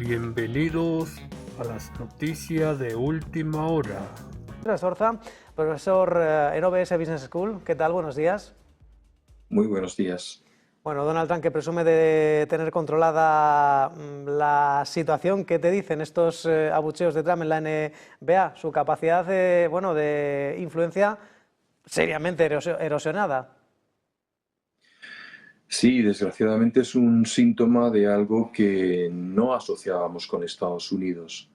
Bienvenidos a las noticias de última hora. Sorza, profesor en OBS Business School. ¿Qué tal? Buenos días. Muy buenos días. Bueno, Donald Trump, que presume de tener controlada la situación, ¿qué te dicen estos abucheos de Trump en la NBA? Su capacidad de influencia seriamente erosionada. Sí, desgraciadamente es un síntoma de algo que no asociábamos con Estados Unidos.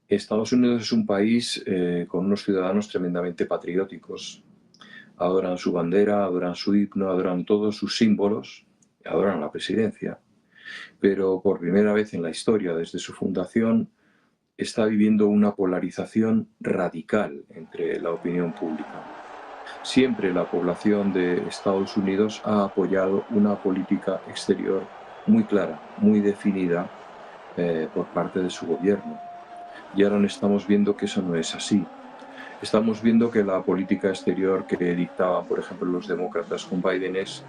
Estados Unidos es un país con unos ciudadanos tremendamente patrióticos. Adoran su bandera, adoran su himno, adoran todos sus símbolos, adoran la presidencia. Pero por primera vez en la historia, desde su fundación, está viviendo una polarización radical entre la opinión pública. Siempre la población de Estados Unidos ha apoyado una política exterior muy clara, muy definida por parte de su gobierno. Y ahora estamos viendo que eso no es así. Estamos viendo que la política exterior que dictaban, por ejemplo, los demócratas con Biden es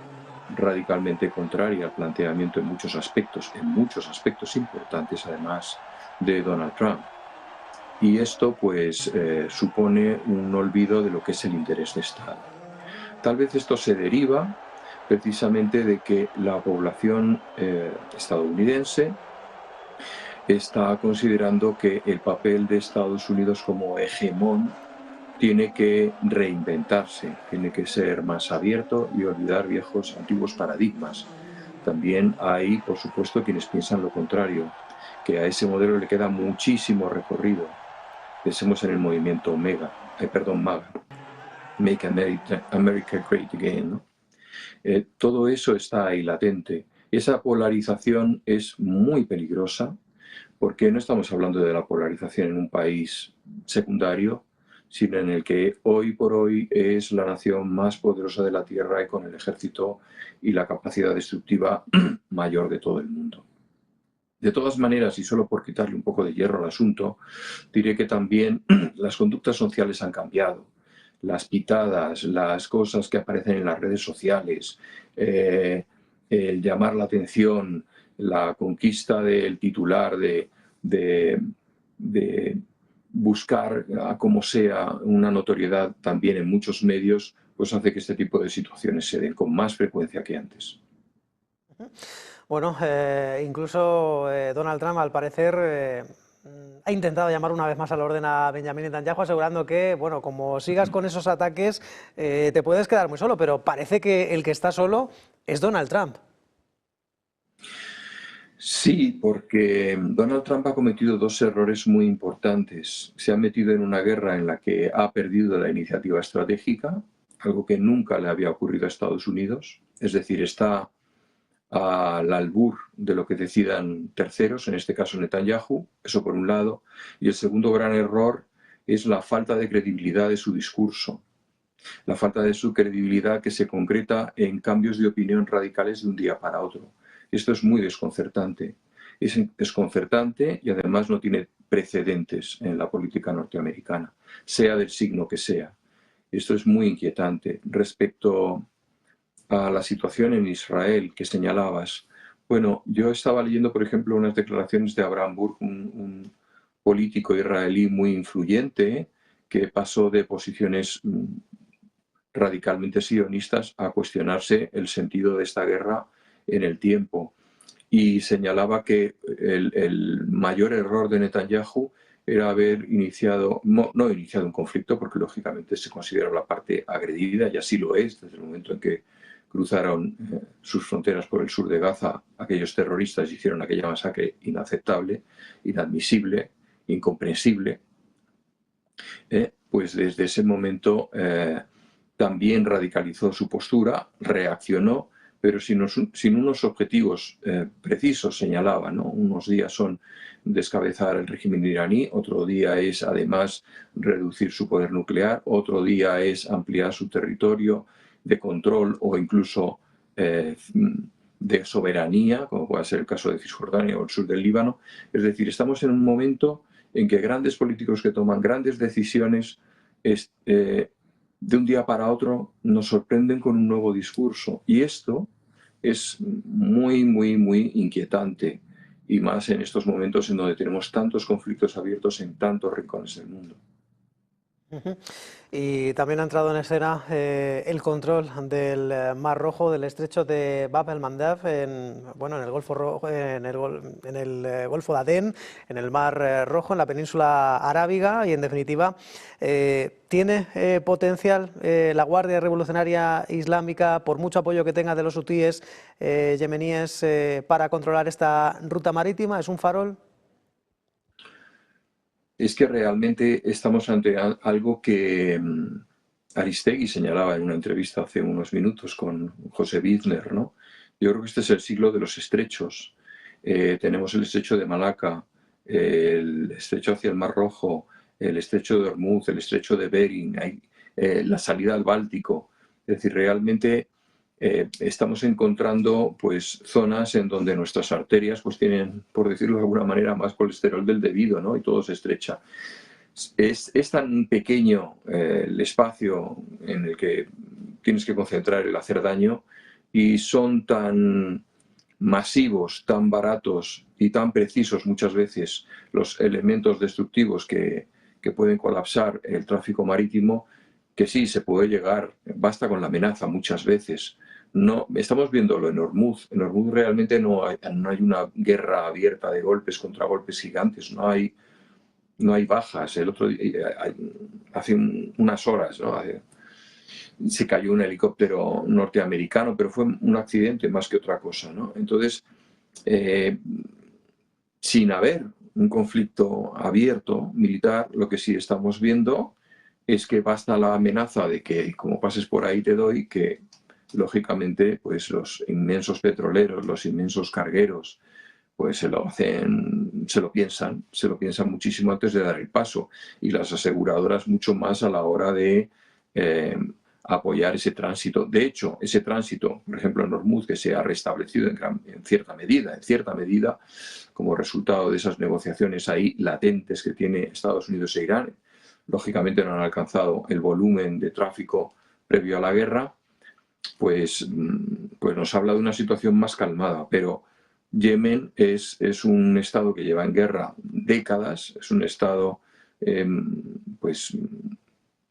radicalmente contraria al planteamiento en muchos aspectos importantes además de Donald Trump. Y esto pues supone un olvido de lo que es el interés de Estado. Tal vez esto se deriva precisamente de que la población estadounidense está considerando que el papel de Estados Unidos como hegemón tiene que reinventarse, tiene que ser más abierto y olvidar viejos, antiguos paradigmas. También hay, por supuesto, quienes piensan lo contrario, que a ese modelo le queda muchísimo recorrido. Pensemos en el movimiento MAGA, Make America Great Again, ¿no? Todo eso está ahí latente. Esa polarización es muy peligrosa porque no estamos hablando de la polarización en un país secundario, sino en el que hoy por hoy es la nación más poderosa de la Tierra y con el ejército y la capacidad destructiva mayor de todo el mundo. De todas maneras, y solo por quitarle un poco de hierro al asunto, diré que también las conductas sociales han cambiado. Las pitadas, las cosas que aparecen en las redes sociales, el llamar la atención, la conquista del titular, de buscar a como sea una notoriedad también en muchos medios, pues hace que este tipo de situaciones se den con más frecuencia que antes. Bueno, incluso Donald Trump, al parecer, ha intentado llamar una vez más al orden a Benjamin Netanyahu, asegurando que, bueno, como sigas con esos ataques, te puedes quedar muy solo, pero parece que el que está solo es Donald Trump. Sí, porque Donald Trump ha cometido dos errores muy importantes. Se ha metido en una guerra en la que ha perdido la iniciativa estratégica, algo que nunca le había ocurrido a Estados Unidos. Es decir, está al albur de lo que decidan terceros, en este caso Netanyahu, eso por un lado. Y el segundo gran error es la falta de credibilidad de su discurso. La falta de su credibilidad que se concreta en cambios de opinión radicales de un día para otro. Esto es muy desconcertante. Es desconcertante y además no tiene precedentes en la política norteamericana, sea del signo que sea. Esto es muy inquietante. Respecto a la situación en Israel que señalabas, bueno, yo estaba leyendo, por ejemplo, unas declaraciones de Abraham Burg, un político israelí muy influyente que pasó de posiciones radicalmente sionistas a cuestionarse el sentido de esta guerra en el tiempo. Y señalaba que el mayor error de Netanyahu era haber iniciado, no iniciado un conflicto, porque lógicamente se considera la parte agredida, y así lo es, desde el momento en que cruzaron sus fronteras por el sur de Gaza, aquellos terroristas hicieron aquella masacre inaceptable, inadmisible, incomprensible. Pues desde ese momento también radicalizó su postura, reaccionó, pero sin unos objetivos precisos, señalaba, ¿no? Unos días son descabezar el régimen iraní, otro día es además reducir su poder nuclear, otro día es ampliar su territorio de control o incluso de soberanía, como puede ser el caso de Cisjordania o el sur del Líbano. Es decir, estamos en un momento en que grandes políticos que toman grandes decisiones de un día para otro nos sorprenden con un nuevo discurso. Y esto es muy, muy, muy inquietante. y más en estos momentos en donde tenemos tantos conflictos abiertos en tantos rincones del mundo. Ujú. Y también ha entrado en escena el control del Mar Rojo, del estrecho de Bab el-Mandeb, bueno, en el Golfo Rojo, en el Golfo de Adén, en el Mar Rojo, en la península arábiga, y en definitiva tiene potencial la Guardia Revolucionaria Islámica, por mucho apoyo que tenga de los hutíes yemeníes, para controlar esta ruta marítima. ¿Es un farol? Es que realmente estamos ante algo que Aristegui señalaba en una entrevista hace unos minutos con José Wizner, ¿no? Yo creo que este es el siglo de los estrechos. Tenemos el estrecho de Malaca, el estrecho hacia el Mar Rojo, el estrecho de Hormuz, el estrecho de Bering, la salida al Báltico. Es decir, realmente estamos encontrando pues zonas en donde nuestras arterias pues tienen, por decirlo de alguna manera, más colesterol del debido, ¿no? Y todo se estrecha. Es tan pequeño el espacio en el que tienes que concentrar el hacer daño, y son tan masivos, tan baratos y tan precisos muchas veces los elementos destructivos que pueden colapsar el tráfico marítimo, que sí, se puede llegar, basta con la amenaza muchas veces. No, estamos viéndolo en Hormuz. En Hormuz realmente no hay una guerra abierta de golpes contra golpes gigantes, no hay bajas. El otro día, hace unas horas, ¿no? Se cayó un helicóptero norteamericano, pero fue un accidente más que otra cosa, ¿no? Entonces, sin haber un conflicto abierto militar, lo que sí estamos viendo es que basta la amenaza de que, como pases por ahí te doy, que lógicamente pues los inmensos petroleros, los inmensos cargueros, pues se lo piensan muchísimo antes de dar el paso, y las aseguradoras mucho más a la hora de apoyar ese tránsito. De hecho, ese tránsito, por ejemplo en Hormuz, que se ha restablecido en cierta medida, como resultado de esas negociaciones ahí latentes que tiene Estados Unidos e Irán, lógicamente no han alcanzado el volumen de tráfico previo a la guerra, pues nos habla de una situación más calmada. Pero Yemen es un estado que lleva en guerra décadas, es un estado pues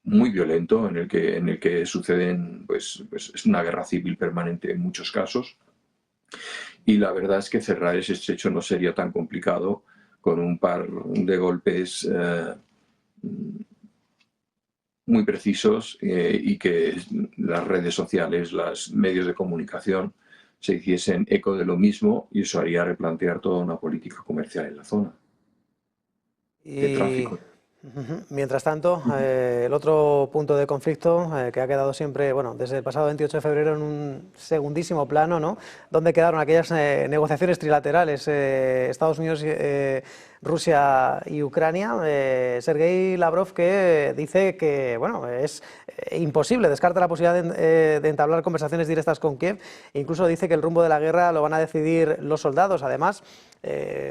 muy violento, en el que suceden, pues es una guerra civil permanente en muchos casos, y la verdad es que cerrar ese estrecho no sería tan complicado con un par de golpes muy precisos, y que las redes sociales, los medios de comunicación se hiciesen eco de lo mismo, y eso haría replantear toda una política comercial en la zona de Y tráfico. mientras tanto, el otro punto de conflicto que ha quedado siempre, bueno, desde el pasado 28 de febrero en un segundísimo plano, ¿no? Donde quedaron aquellas negociaciones trilaterales, Estados Unidos, Rusia y Ucrania. Sergei Lavrov, que dice que, bueno, es imposible, descarta la posibilidad de entablar conversaciones directas con Kiev, e incluso dice que el rumbo de la guerra lo van a decidir los soldados. Además,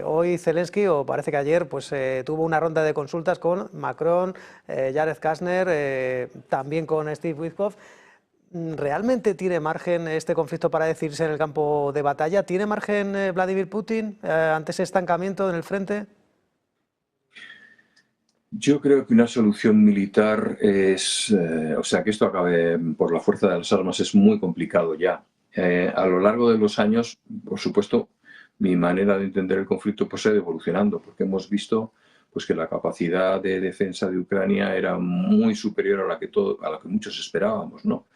hoy Zelensky, o parece que ayer, pues tuvo una ronda de consultas con Macron, Jared Kushner, también con Steve Witkoff. ¿Realmente tiene margen este conflicto para decidirse en el campo de batalla? ¿Tiene margen Vladimir Putin ante ese estancamiento en el frente? Yo creo que una solución militar o sea, que esto acabe por la fuerza de las armas, es muy complicado ya. A lo largo de los años, por supuesto, mi manera de entender el conflicto pues ha ido evolucionando, porque hemos visto pues que la capacidad de defensa de Ucrania era muy superior a la que muchos esperábamos, ¿no?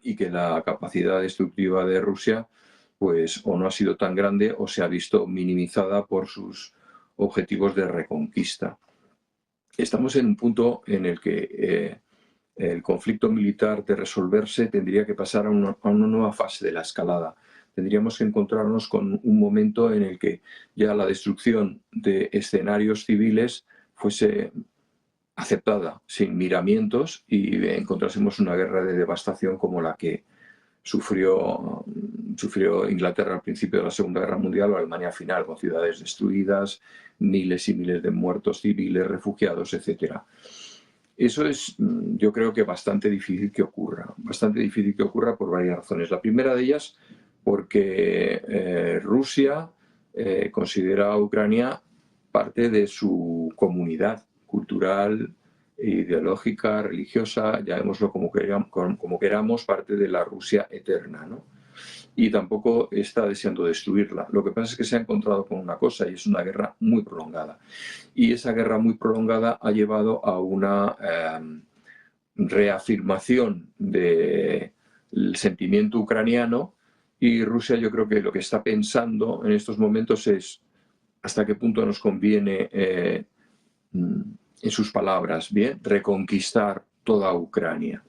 Y que la capacidad destructiva de Rusia pues o no ha sido tan grande, o se ha visto minimizada por sus objetivos de reconquista. Estamos en un punto en el que el conflicto militar, de resolverse, tendría que pasar a una nueva fase de la escalada. Tendríamos que encontrarnos con un momento en el que ya la destrucción de escenarios civiles fuese aceptada, sin miramientos, y encontrásemos una guerra de devastación como la que sufrió Inglaterra al principio de la Segunda Guerra Mundial, o Alemania al final, con ciudades destruidas, miles y miles de muertos civiles, refugiados, etc. Eso es, yo creo que bastante difícil que ocurra por varias razones. La primera de ellas, porque Rusia considera a Ucrania parte de su comunidad cultural, ideológica, religiosa, llamémoslo como queramos, parte de la Rusia eterna, ¿no? Y tampoco está deseando destruirla. Lo que pasa es que se ha encontrado con una cosa, y es una guerra muy prolongada. Y esa guerra muy prolongada ha llevado a una reafirmación del sentimiento ucraniano, y Rusia, yo creo que lo que está pensando en estos momentos es hasta qué punto nos conviene, en sus palabras, bien, reconquistar toda Ucrania.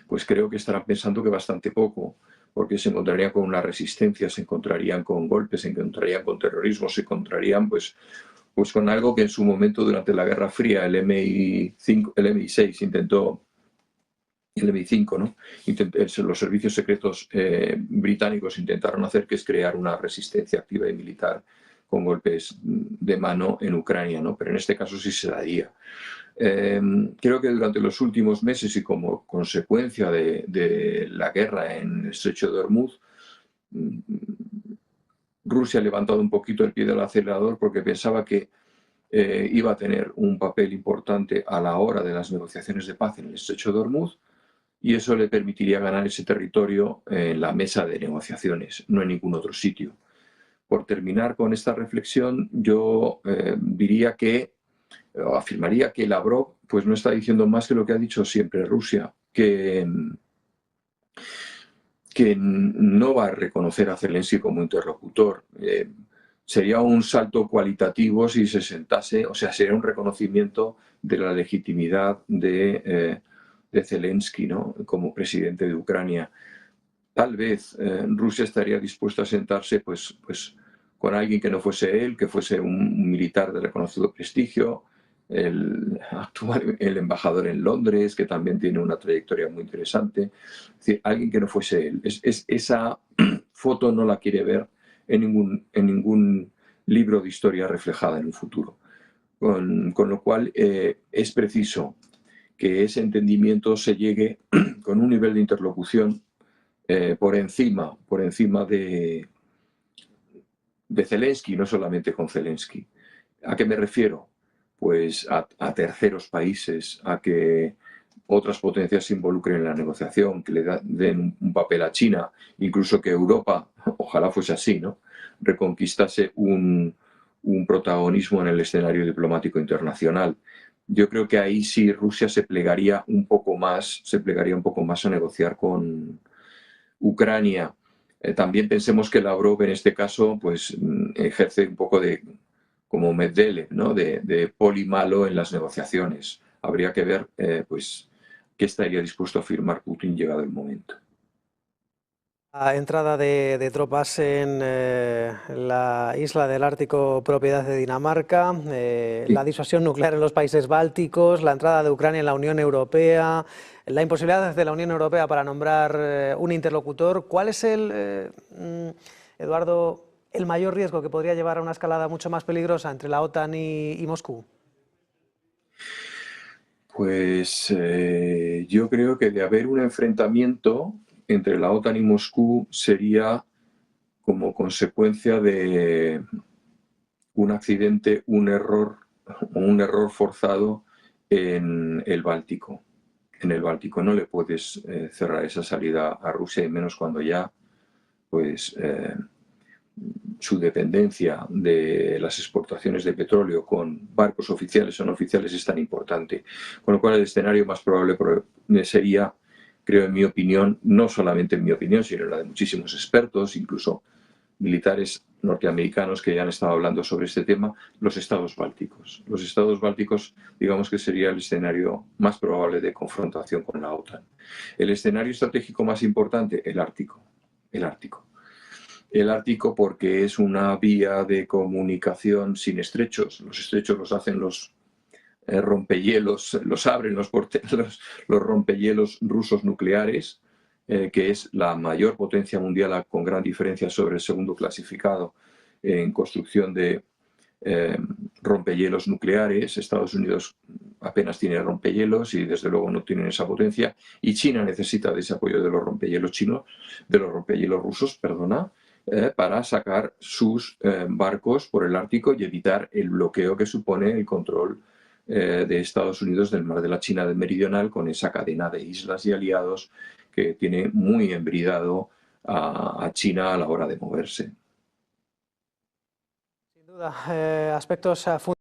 Pues creo que estarán pensando que bastante poco, porque se encontrarían con una resistencia, se encontrarían con golpes, se encontrarían con terrorismo, se encontrarían pues con algo que en su momento, durante la Guerra Fría, el MI6 intentó, el MI5, ¿no? Los servicios secretos británicos intentaron hacer, que es crear una resistencia activa y militar con golpes de mano en Ucrania, ¿no? Pero en este caso sí se daría. Creo que durante los últimos meses y como consecuencia de la guerra en el estrecho de Hormuz, Rusia ha levantado un poquito el pie del acelerador porque pensaba que iba a tener un papel importante a la hora de las negociaciones de paz en el estrecho de Hormuz, y eso le permitiría ganar ese territorio en la mesa de negociaciones, no en ningún otro sitio. Por terminar con esta reflexión, yo diría que, o afirmaría que Lavrov pues no está diciendo más que lo que ha dicho siempre Rusia, que no va a reconocer a Zelensky como interlocutor. Sería un salto cualitativo si se sentase, o sea, sería un reconocimiento de la legitimidad de Zelensky, ¿no?, como presidente de Ucrania. Tal vez Rusia estaría dispuesta a sentarse pues con alguien que no fuese él, que fuese un militar de reconocido prestigio, el embajador en Londres, que también tiene una trayectoria muy interesante. Es decir, alguien que no fuese él. Esa foto no la quiere ver en ningún libro de historia reflejada en un futuro. Con lo cual es preciso que ese entendimiento se llegue con un nivel de interlocución por encima de Zelensky, no solamente con Zelensky. ¿A qué me refiero? Pues a terceros países, a que otras potencias se involucren en la negociación, que le den un papel a China, incluso que Europa, ojalá fuese así, ¿no?, reconquistase un protagonismo en el escenario diplomático internacional. Yo creo que ahí sí Rusia se plegaría un poco más a negociar con Ucrania. También pensemos que Lavrov en este caso pues ejerce un poco de como Medvedev, ¿no?, de poli malo en las negociaciones. Habría que ver pues qué estaría dispuesto a firmar Putin llegado el momento. La entrada de tropas en la isla del Ártico, propiedad de Dinamarca, Sí. la disuasión nuclear en los países bálticos, la entrada de Ucrania en la Unión Europea, la imposibilidad de la Unión Europea para nombrar un interlocutor. ¿Cuál es Eduardo, el mayor riesgo que podría llevar a una escalada mucho más peligrosa entre la OTAN y Moscú? Pues yo creo que de haber un enfrentamiento entre la OTAN y Moscú sería como consecuencia de un accidente, un error forzado en el Báltico. En el Báltico no le puedes cerrar esa salida a Rusia, y menos cuando ya pues su dependencia de las exportaciones de petróleo con barcos oficiales o no oficiales es tan importante. Con lo cual el escenario más probable sería, creo, en mi opinión, no solamente en mi opinión, sino en la de muchísimos expertos, incluso militares norteamericanos que ya han estado hablando sobre este tema, los estados bálticos. Los estados bálticos, digamos que sería el escenario más probable de confrontación con la OTAN. El escenario estratégico más importante, el Ártico. El Ártico. El Ártico porque es una vía de comunicación sin estrechos. Los estrechos los hacen los rompehielos, los abren los rompehielos rusos nucleares, que es la mayor potencia mundial con gran diferencia sobre el segundo clasificado en construcción de rompehielos nucleares. Estados Unidos apenas tiene rompehielos y desde luego no tienen esa potencia, y China necesita de ese apoyo de los rompehielos rusos, para sacar sus barcos por el Ártico y evitar el bloqueo que supone el control de Estados Unidos del mar de la China Meridional, con esa cadena de islas y aliados que tiene muy embridado a China a la hora de moverse. Sin duda, aspectos fundamentales